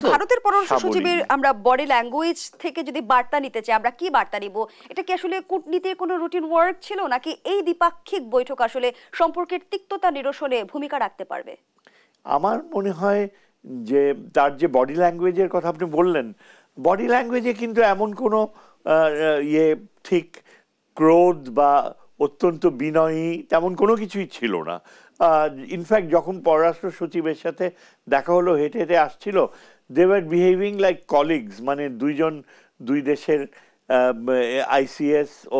ভারতের পররাষ্ট্র সচিবের আমরা বডি ল্যাঙ্গুয়েজ থেকে যদি বার্তা নিতে চাই, আমরা কি বার্তা নিব? এটা কি আসলে কূটনীতির কোনো রুটিন ওয়ার্ক ছিল, নাকি এই দ্বিপাক্ষিক বৈঠক আসলে সম্পর্কের তিক্ততা নিরসনে ভূমিকা রাখতে পারবে? আমার মনে হয় যে তার যে বডি ল্যাঙ্গুয়েজের কথা আপনি বললেন, বডি ল্যাঙ্গুয়েজে কিন্তু এমন কোনো ঠিক ক্রোধ বা অত্যন্ত বিনয়ী তেমন কোনো কিছুই ছিল না। ইনফ্যাক্ট যখন পররাষ্ট্র সচিবের সাথে দেখা হলো, হেঁটে হেঁটে আসছিল, they were behaving like colleagues, মানে দুই দেশের আইসিএস ও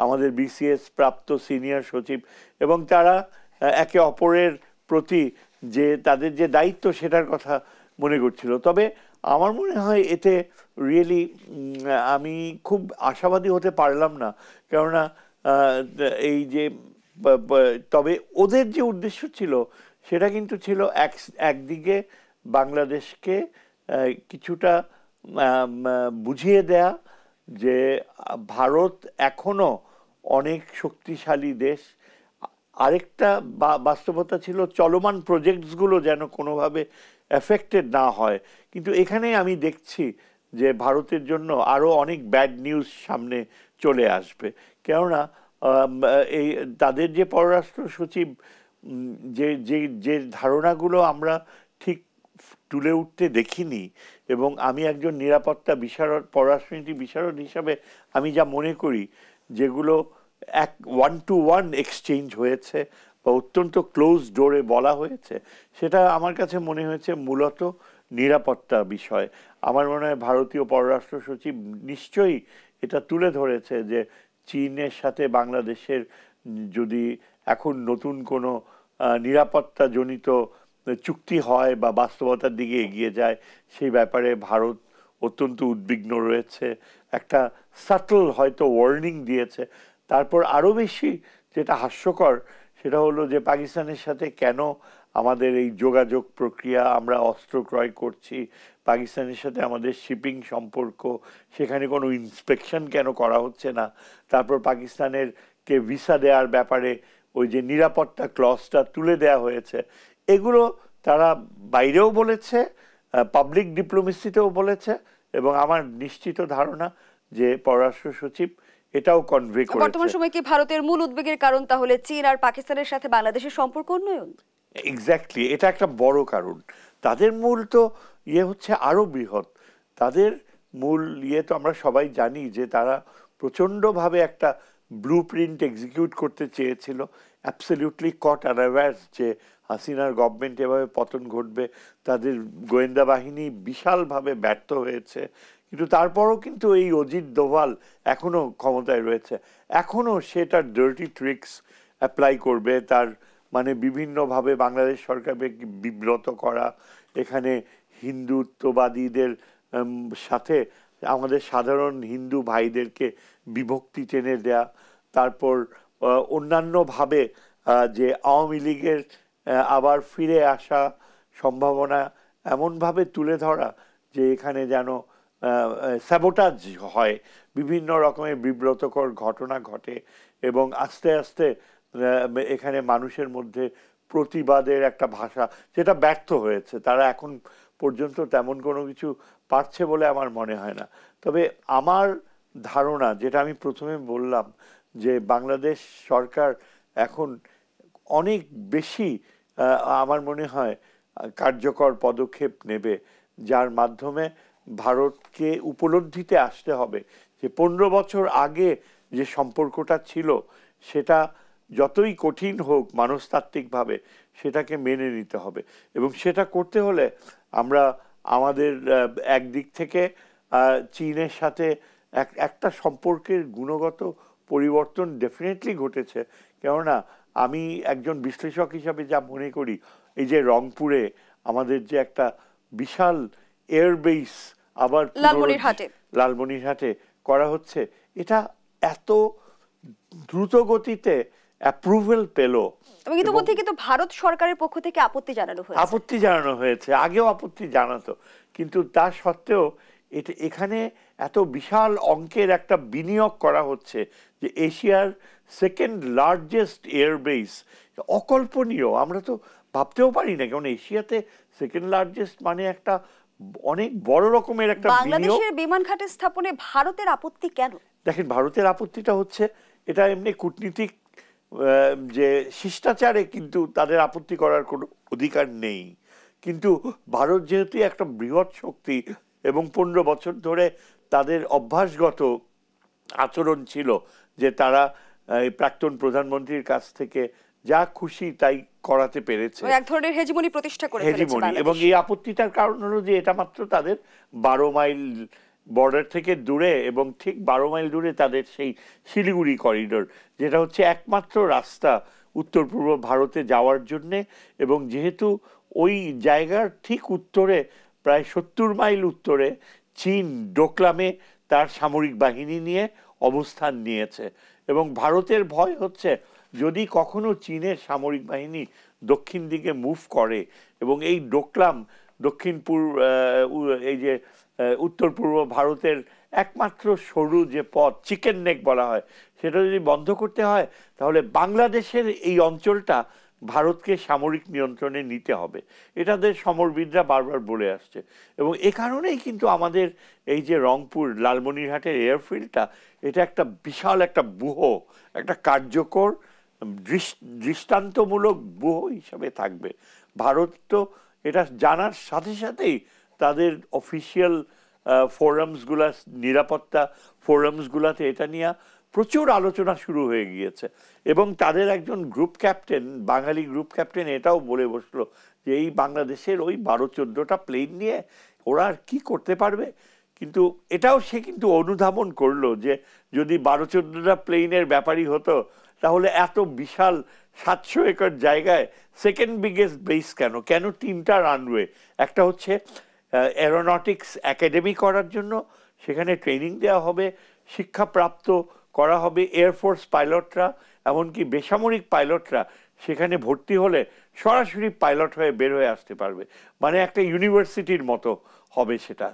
আমাদের বিসিএস প্রাপ্ত সিনিয়র সচিব, এবং তারা একে অপরের প্রতি যে তাদের যে দায়িত্ব সেটার কথা মনে করছিল। তবে আমার মনে হয় এতে রিয়েলি আমি খুব আশাবাদী হতে পারলাম না, কেননা এই যে তবে ওদের যে উদ্দেশ্য ছিল সেটা কিন্তু ছিল একদিকে বাংলাদেশকে কিছুটা বুঝিয়ে দেয়া যে ভারত এখনো অনেক শক্তিশালী দেশ। আরেকটা বাস্তবতা ছিল চলমান প্রজেক্টসগুলো যেন কোনোভাবে এফেক্টেড না হয়। কিন্তু এখানে আমি দেখছি যে ভারতের জন্য আরও অনেক ব্যাড নিউজ সামনে চলে আসবে, কেননা এই তাদের যে পররাষ্ট্র সচিব যে যে যে ধারণাগুলো আমরা ঠিক তুলে উঠতে দেখিনি, এবং আমি একজন নিরাপত্তা বিশারদ, পররাষ্ট্রনীতি বিশারদ হিসাবে আমি যা মনে করি, যেগুলো ওয়ান টু ওয়ান এক্সচেঞ্জ হয়েছে বা অত্যন্ত ক্লোজ ডোরে বলা হয়েছে, সেটা আমার কাছে মনে হয়েছে মূলত নিরাপত্তা বিষয়। আমার মনে হয় ভারতীয় পররাষ্ট্র সচিব নিশ্চয়ই এটা তুলে ধরেছে যে চীনের সাথে বাংলাদেশের যদি এখন নতুন কোনো নিরাপত্তাজনিত চুক্তি হয় বা বাস্তবতার দিকে এগিয়ে যায়, সেই ব্যাপারে ভারত অত্যন্ত উদ্বিগ্ন রয়েছে। একটা সাটল হয়তো ওয়ার্নিং দিয়েছে। তারপর আরও বেশি যেটা হাস্যকর সেটা হলো যে পাকিস্তানের সাথে কেন আমাদের এই যোগাযোগ প্রক্রিয়া, আমরা অস্ত্র ক্রয় করছি, পাকিস্তানের সাথে আমাদের শিপিং সম্পর্ক, সেখানে কোনো ইন্সপেকশন কেন করা হচ্ছে না, তারপর পাকিস্তানেরকে ভিসা দেওয়ার ব্যাপারে ওই যে নিরাপত্তা ক্লজটা তুলে দেওয়া হয়েছে, এগুলো তারা বাইরেও বলেছে, পাবলিক ডিপ্লোমেসিতেও বলেছে, এবং আমার নিশ্চিত ধারণা যে পররাষ্ট্র সচিব এটাও কনভে করেছে। বর্তমান সময়ে কি ভারতের মূল উদ্বেগের কারণ তাহলে চীন আর পাকিস্তানের সাথে বাংলাদেশের সম্পর্ক উন্নয়ন? এক্স্যাক্টলি, এটা একটা বড় কারণ। তাদের মূল তো হচ্ছে আরো বৃহৎ। তাদের মূল তো আমরা সবাই জানি যে তারা প্রচণ্ডভাবে একটা ব্লু প্রিন্ট এক্সিকিউট করতে চেয়েছিল, অ্যাবসলিউটলি কট আনঅ্যাওয়্যারস যে হাসিনার গভর্নমেন্ট এভাবে পতন ঘটবে। তাদের গোয়েন্দা বাহিনী বিশালভাবে ব্যর্থ হয়েছে, কিন্তু তারপরও কিন্তু এই অজিত দোভাল এখনো ক্ষমতায় রয়েছে, এখনো সে তার ডার্টি ট্রিক্স অ্যাপ্লাই করবে। তার মানে বিভিন্নভাবে বাংলাদেশ সরকারকে বিব্রত করা, এখানে হিন্দুত্ববাদীদের সাথে আমাদের সাধারণ হিন্দু ভাইদেরকে বিভক্তি টেনে দেয়া, তারপর অন্যান্যভাবে যে আওয়ামী লীগের আবার ফিরে আসা সম্ভাবনা এমনভাবে তুলে ধরা যে এখানে যেন স্যাবোটাজ হয়, বিভিন্ন রকমের বিব্রতকর ঘটনা ঘটে, এবং আস্তে আস্তে এখানে মানুষের মধ্যে প্রতিবাদের একটা ভাষা, যেটা ব্যর্থ হয়েছে। তারা এখন পর্যন্ত তেমন কোনো কিছু পারছে বলে আমার মনে হয় না। তবে আমার ধারণা, যেটা আমি প্রথমে বললাম, যে বাংলাদেশ সরকার এখন অনেক বেশি আমার মনে হয় কার্যকর পদক্ষেপ নেবে, যার মাধ্যমে ভারতকে উপলব্ধিতে আসতে হবে যে 15 বছর আগে যে সম্পর্কটা ছিল সেটা যতই কঠিন হোক মনস্তাত্ত্বিকভাবে সেটাকে মেনে নিতে হবে। এবং সেটা করতে হলে আমরা আমাদের একদিক থেকে চীনের সাথে একটা সম্পর্কের গুণগত পরিবর্তন ডেফিনেটলি ঘটেছে। কেননা আমি একজন বিশ্লেষক হিসাবে যা মনে করি, এই যে রংপুরে আমাদের যে একটা বিশাল এয়ারবেস আবার লালমনিরহাটে করা হচ্ছে, এটা এত দ্রুত গতিতে অ্যাপ্রুভাল পেল। ইতিমধ্যে কিন্তু ভারত সরকারের পক্ষ থেকে আপত্তি জানানো হয়েছে, আগেও আপত্তি জানাতো, কিন্তু তা সত্ত্বেও এখানে এত বিশাল অঙ্কের একটা বিনিয়োগ করা হচ্ছে যে এশিয়ার সেকেন্ড লার্জেস্ট এয়ারবেস, অকল্পনীয়। আমরা তো ভাবতেও পারি না, কারণ এশিয়াতে সেকেন্ড লার্জেস্ট মানে একটা অনেক বড় রকমের একটা বিনিয়োগ। বাংলাদেশের বিমান ঘাটে স্থাপনে ভারতের আপত্তি কেন? দেখেন, ভারতের আপত্তিটা হচ্ছে এটা এমনি কূটনীতিক যে শিষ্টাচারে কিন্তু তাদের আপত্তি করার কোনো অধিকার নেই, কিন্তু ভারত যেহেতু একটা বৃহৎ শক্তি এবং 15 বছর ধরে তাদের অভ্যাসগত আচরণ ছিল যে তারা প্রাক্তন প্রধানমন্ত্রীর কাছ থেকে যা খুশি তাই করাতে পেরেছে, এক ধরনের হেজিমনি প্রতিষ্ঠা করে ফেলেছে বাংলাদেশ। এবং এই আপত্তিটার কারণ হলো যে এটা মাত্র তাদের 12 মাইল বর্ডার থেকে দূরে, এবং ঠিক 12 মাইল দূরে তাদের সেই শিলিগুড়ি করিডোর, যেটা হচ্ছে একমাত্র রাস্তা উত্তর পূর্ব ভারতে যাওয়ার জন্যে। এবং যেহেতু ওই জায়গার ঠিক উত্তরে, প্রায় 70 মাইল উত্তরে, চীন ডোকলামে তার সামরিক বাহিনী নিয়ে অবস্থান নিয়েছে, এবং ভারতের ভয় হচ্ছে যদি কখনো চীনের সামরিক বাহিনী দক্ষিণ দিকে মুভ করে এবং এই ডোকলাম দক্ষিণ পূর্ব এই যে উত্তর পূর্ব ভারতের একমাত্র সরু যে পথ, চিকেন নেক বলা হয়, সেটা যদি বন্ধ করতে হয় তাহলে বাংলাদেশের এই অঞ্চলটা ভারতকে সামরিক নিয়ন্ত্রণে নিতে হবে। এটাদের সমরবিদরা বারবার বলে আসছে, এবং এ কারণেই কিন্তু আমাদের এই যে রংপুর লালমনিরহাটের এয়ারফিল্ডটা, এটা একটা বিশাল একটা ব্যূহ, একটা কার্যকর দৃষ্টান্তমূলক ব্যূহ হিসাবে থাকবে। ভারত তো এটা জানার সাথে সাথেই তাদের অফিসিয়াল ফোরামসগুলা, নিরাপত্তা ফোরামসগুলাতে এটা নিয়ে প্রচুর আলোচনা শুরু হয়ে গিয়েছে, এবং তাদের একজন গ্রুপ ক্যাপ্টেন, বাঙালি গ্রুপ ক্যাপ্টেন, এটাও বলে বসলো যে এই বাংলাদেশের ওই 12-14টা প্লেন নিয়ে ওরা আর কি করতে পারবে। কিন্তু এটাও সে কিন্তু অনুধাবন করলো যে যদি 12-14টা প্লেনের ব্যাপারই হতো তাহলে এত বিশাল 700 একর জায়গায় সেকেন্ড বিগেস্ট বেস কেন, 3টা রানওয়ে, একটা হচ্ছে এরোনটিক্স একাডেমি করার জন্য, সেখানে ট্রেনিং দেওয়া হবে, শিক্ষাপ্রাপ্ত করা হবে এয়ারফোর্স পাইলটরা, এমনকি বেসামরিক পাইলটরা সেখানে ভর্তি হলে সরাসরি পাইলট হয়ে বের হয়ে আসতে পারবে, মানে একটা ইউনিভার্সিটির মতো হবে সেটা।